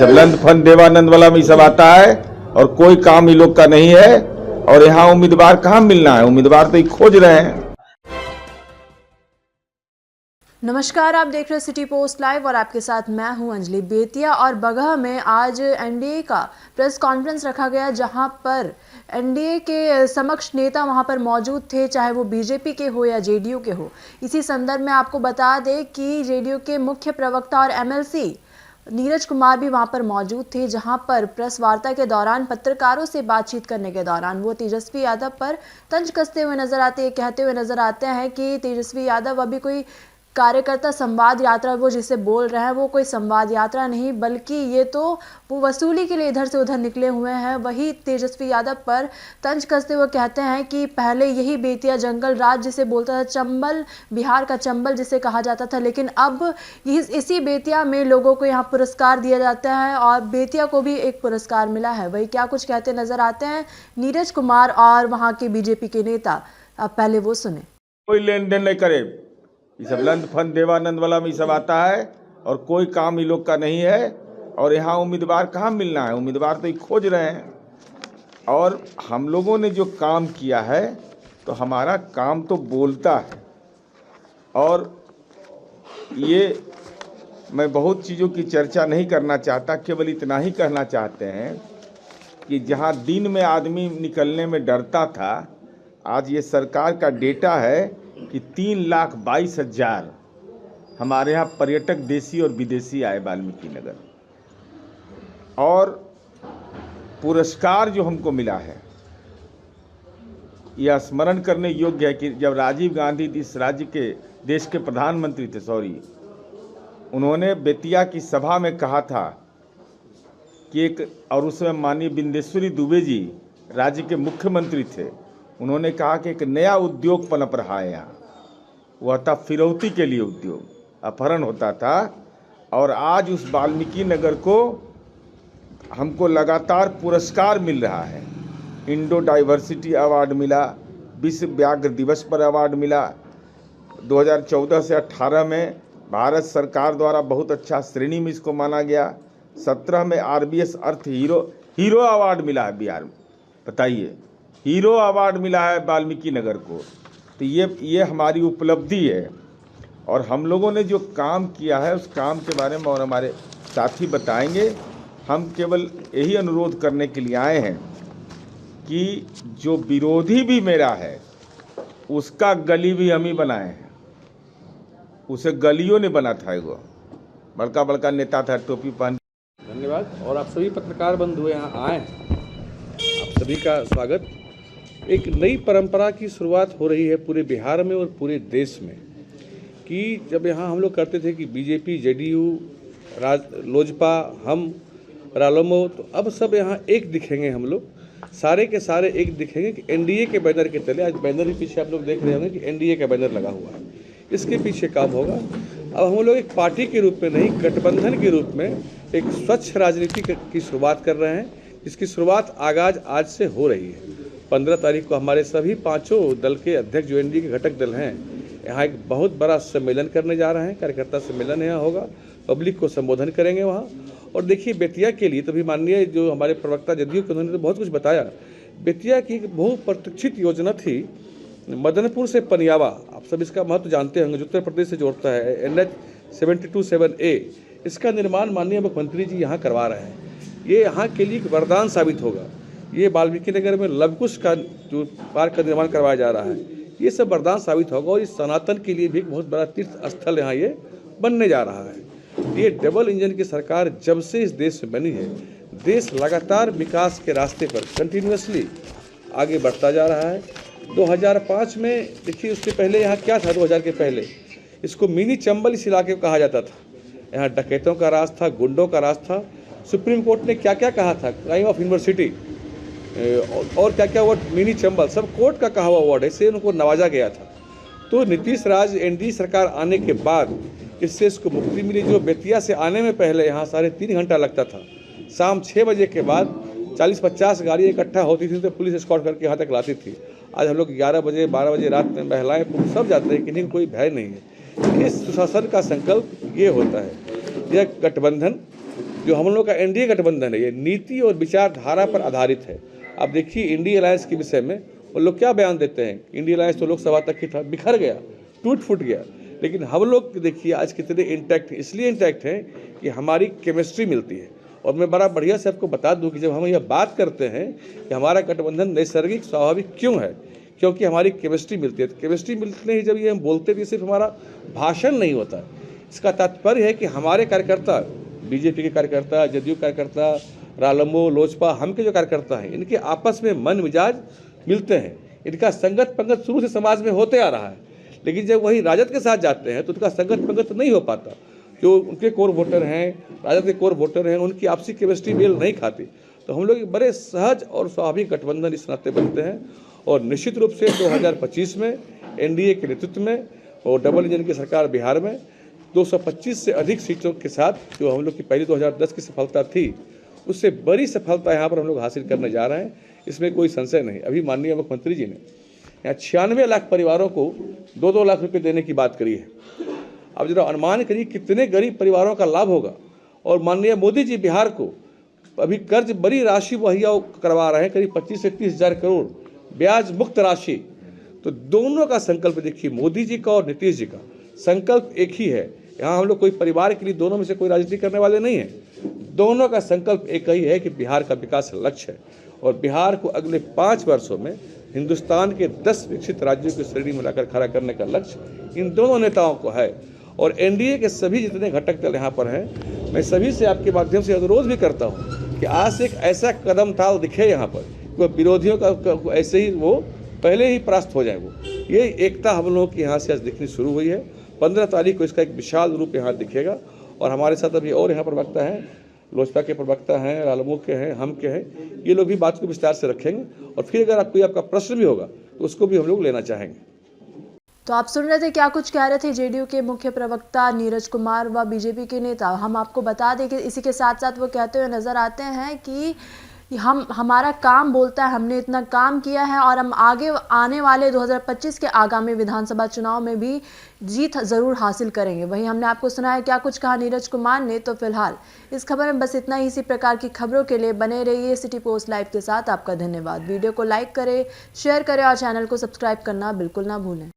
सब लंद फंद देवानंद वाला में सब आता है और कोई काम इन लोग का नहीं है। और यहाँ उम्मीदवार कहाँ मिलना है, उम्मीदवार तो ये खोज रहे हैं। नमस्कार, आप देख रहे हैं सिटी पोस्ट लाइव और आपके साथ मैं हूं अंजलि। बेतिया और बगहा में आज एनडीए का प्रेस कॉन्फ्रेंस रखा गया, जहां पर एनडीए के समक्ष नेता वहां पर मौजूद थे, चाहे वो बीजेपी के हो या जेडीयू के हो। इसी संदर्भ में आपको बता दें कि जेडीयू के मुख्य प्रवक्ता और एमएलसी नीरज कुमार भी वहां पर मौजूद थे, जहां पर प्रेस वार्ता के दौरान पत्रकारों से बातचीत करने के दौरान वो तेजस्वी यादव पर तंज कसते हुए नजर आते हैं, कहते हुए नजर आते हैं कि तेजस्वी यादव अभी कोई कार्यकर्ता संवाद यात्रा वो जिसे बोल रहे हैं वो कोई संवाद यात्रा नहीं, बल्कि ये तो वो वसूली के लिए इधर से उधर निकले हुए हैं। वही तेजस्वी यादव पर तंज कसते हुए कहते हैं कि पहले यही बेतिया जंगल राज जिसे बोलता था, चंबल, बिहार का चंबल जिसे कहा जाता था, लेकिन अब इसी बेतिया में लोगों को यहाँ पुरस्कार दिया जाता है और बेतिया को भी एक पुरस्कार मिला है। वही क्या कुछ कहते नजर आते हैं नीरज कुमार और वहाँ के बीजेपी के नेता, अब पहले वो सुने। कोई लेन देन नहीं करे, ये सब लंद फंद देवानंद वाला में सब आता है और कोई काम इन लोग का नहीं है। और यहाँ उम्मीदवार कहाँ मिलना है, उम्मीदवार तो ये खोज रहे हैं। और हम लोगों ने जो काम किया है तो हमारा काम तो बोलता है। और ये मैं बहुत चीज़ों की चर्चा नहीं करना चाहता, केवल इतना ही कहना चाहते हैं कि जहाँ दिन में आदमी निकलने में डरता था, आज ये सरकार का डेटा है कि 3,22,000 हमारे यहाँ पर्यटक देसी और विदेशी आए वाल्मीकि नगर। और पुरस्कार जो हमको मिला है यह स्मरण करने योग्य है कि जब राजीव गांधी इस राज्य के देश के प्रधानमंत्री थे, उन्होंने बेतिया की सभा में कहा था कि और उसमें माननीय बिंदेश्वरी दुबे जी राज्य के मुख्यमंत्री थे, उन्होंने कहा कि एक नया उद्योग पनप रहा है यहाँ, वह था फिरौती के लिए उद्योग, अपहरण होता था। और आज उस वाल्मीकि नगर को हमको लगातार पुरस्कार मिल रहा है। इंडो डाइवर्सिटी अवार्ड मिला, विश्व व्याघ्र दिवस पर अवार्ड मिला, 2014 से 18 में भारत सरकार द्वारा बहुत अच्छा श्रेणी में इसको माना गया, 17 में आरबीएस अर्थ हीरो अवार्ड मिला है बिहार में। बताइए, हीरो अवार्ड मिला है वाल्मीकि नगर को, तो ये हमारी उपलब्धि है। और हम लोगों ने जो काम किया है उस काम के बारे में और हमारे साथी बताएंगे। हम केवल यही अनुरोध करने के लिए आए हैं कि जो विरोधी भी मेरा है उसका गली भी हम ही बनाए हैं, उसे गलियों ने बना था, एगो बड़का बड़का नेता था टोपी पहन। धन्यवाद। और आप सभी पत्रकार बंधु यहाँ आए, आप सभी का स्वागत। एक नई परंपरा की शुरुआत हो रही है पूरे बिहार में और पूरे देश में, कि जब यहाँ हम लोग करते थे कि बीजेपी, जेडीयू, लोजपा, हम, रालोमो, तो अब सब यहाँ एक दिखेंगे, हम लोग सारे के सारे एक दिखेंगे कि एनडीए के बैनर के तले। आज बैनर के पीछे आप लोग देख रहे होंगे कि एनडीए का बैनर लगा हुआ है, इसके पीछे काम होगा। अब हम लोग एक पार्टी के रूप में नहीं, गठबंधन के रूप में एक स्वच्छ राजनीति की शुरुआत कर रहे हैं, जिसकी शुरुआत आगाज आज से हो रही है। 15 तारीख को हमारे सभी पांचों दल के अध्यक्ष जो एनडीए के घटक दल हैं यहाँ एक बहुत बड़ा सम्मेलन करने जा रहे हैं, कार्यकर्ता सम्मेलन यहाँ होगा, पब्लिक को संबोधन करेंगे वहाँ। और देखिए, बेतिया के लिए तो भी माननीय जो हमारे प्रवक्ता जदयू के, उन्होंने तो बहुत कुछ बताया। बेतिया की एक बहुप्रतीक्षित योजना थी मदनपुर से पनियावा, आप सब इसका महत्व जानते होंगे, जो उत्तर प्रदेश से जोड़ता है, NH 727A, इसका निर्माण माननीय मुख्यमंत्री जी यहाँ करवा रहे हैं। ये यहाँ के लिए एक वरदान साबित होगा। ये वाल्मीकि नगर में लवकुश का जो पार्क का निर्माण करवाया जा रहा है, ये सब वरदान साबित होगा। और इस सनातन के लिए भी एक बहुत बड़ा तीर्थ स्थल यहाँ ये बनने जा रहा है। ये डबल इंजन की सरकार जब से इस देश में बनी है, देश लगातार विकास के रास्ते पर कंटिन्यूसली आगे बढ़ता जा रहा है। 2005 में देखिए, उससे पहले यहाँ क्या था, 2000 के पहले इसको मिनी चंबल इस इलाके को कहा जाता था। यहाँ डकैतों का राज था, गुंडों का राज था। सुप्रीम कोर्ट ने क्या क्या कहा था, क्राइम ऑफ यूनिवर्सिटी और क्या क्या वर्ड, मिनी चंबल, सब कोर्ट का कहा हुआ वर्ड है, इससे उनको नवाजा गया था। तो नीतीश राज एनडीए सरकार आने के बाद इससे इसको मुक्ति मिली। जो बेतिया से आने में पहले यहाँ 3.5 घंटा लगता था, शाम 6 बजे के बाद 40-50 गाड़ी इकट्ठा होती थी तो पुलिस एस्कॉर्ट करके यहाँ तक लाती थी। आज हम लोग 11 बजे 12 बजे रात में महिलाएं पुरुष सब जाते हैं, किसी को कोई भय नहीं है। इस सुशासन का संकल्प ये होता है। यह गठबंधन जो हम लोग का एनडीए गठबंधन है ये नीति और विचारधारा पर आधारित है। आप देखिए इंडिया अलायंस के विषय में वो लोग क्या बयान देते हैं। इंडिया अलायंस तो लोकसभा तक ही था, बिखर गया, टूट फूट गया। लेकिन हम लोग देखिए आज कितने इंटैक्ट, इसलिए इंटैक्ट हैं कि हमारी केमिस्ट्री मिलती है। और मैं बड़ा बढ़िया से आपको बता दूं कि जब हम यह बात करते हैं कि हमारा गठबंधन नैसर्गिक स्वाभाविक क्यों है, क्योंकि हमारी केमिस्ट्री मिलती है। तो केमिस्ट्री मिलने ही जब ये हम बोलते हैं, सिर्फ हमारा भाषण नहीं होता है। इसका तात्पर्य है कि हमारे कार्यकर्ता, बीजेपी के कार्यकर्ता, जदयू कार्यकर्ता, रालोमो, लोजपा, हम के जो कार्यकर्ता हैं, इनके आपस में मन मिजाज मिलते हैं। इनका संगत पंगत शुरू से समाज में होते आ रहा है। लेकिन जब वही राजद के साथ जाते हैं तो उनका संगत पंगत नहीं हो पाता। जो उनके कोर वोटर हैं, राजद के कोर वोटर हैं, उनकी आपसी केमिस्ट्री मेल नहीं खाती। तो हम लोग बड़े सहज और स्वाभाविक गठबंधन इस नाते बनते हैं। और निश्चित रूप से 2025 में एनडीए के नेतृत्व में और डबल इंजन की सरकार बिहार में 225 से अधिक सीटों के साथ जो हम लोग की पहली 2010 की सफलता थी, उससे बड़ी सफलता यहाँ पर हम लोग हासिल करने जा रहे हैं, इसमें कोई संशय नहीं। अभी माननीय मुख्यमंत्री जी ने यहाँ 96 लाख परिवारों को 2-2 लाख रुपए देने की बात करी है। अब जरा अनुमान करिए कितने गरीब परिवारों का लाभ होगा। और माननीय मोदी जी बिहार को अभी कर्ज बड़ी राशि मुहैया करवा रहे हैं, करीब 25 से 30 हज़ार करोड़ ब्याज मुक्त राशि। तो दोनों का संकल्प देखिए, मोदी जी का और नीतीश जी का संकल्प एक ही है। यहाँ हम लोग कोई परिवार के लिए दोनों में से कोई राजनीति करने वाले नहीं हैं। दोनों का संकल्प एक ही है कि बिहार का विकास लक्ष्य है और बिहार को अगले 5 वर्षों में हिंदुस्तान के 10 विकसित राज्यों की श्रेणी में लाकर खड़ा करने का लक्ष्य इन दोनों नेताओं को है। और एनडीए के सभी जितने घटक दल यहाँ पर हैं, मैं सभी से आपके माध्यम से अनुरोध भी करता हूँ कि आज से एक ऐसा कदम ताल दिखे यहाँ पर कि विरोधियों का ऐसे ही वो पहले ही परास्त हो जाए। वो ये एकता हम लोगों की यहाँ से आज दिखनी शुरू हुई है। 15 तारीख को इसका एक विशाल रूप यहाँ दिखेगा। और हमारे साथ अभी और यहाँ प्रवक्ता हैं, लोजपा के प्रवक्ता हैं, रालोमो के हैं, हम के हैं, ये लोग भी बात को विस्तार से रखेंगे। और फिर अगर आपका प्रश्न भी होगा तो उसको भी हम लोग लेना चाहेंगे। तो आप सुन रहे थे क्या कुछ कह रहे थे जेडीयू के मुख्य प्रवक्ता नीरज कुमार व बीजेपी के नेता। हम आपको बता दें कि इसी के साथ साथ वो कहते हुए नजर आते हैं कि हमारा काम बोलता है, हमने इतना काम किया है और हम आगे आने वाले 2025 के आगामी विधानसभा चुनाव में भी जीत जरूर हासिल करेंगे। वहीं हमने आपको सुनाया क्या कुछ कहा नीरज कुमार ने। तो फिलहाल इस खबर में बस इतना ही। इसी प्रकार की खबरों के लिए बने रहिए सिटी पोस्ट लाइव के साथ। आपका धन्यवाद। वीडियो को लाइक करें, शेयर करें और चैनल को सब्सक्राइब करना बिल्कुल ना भूलें।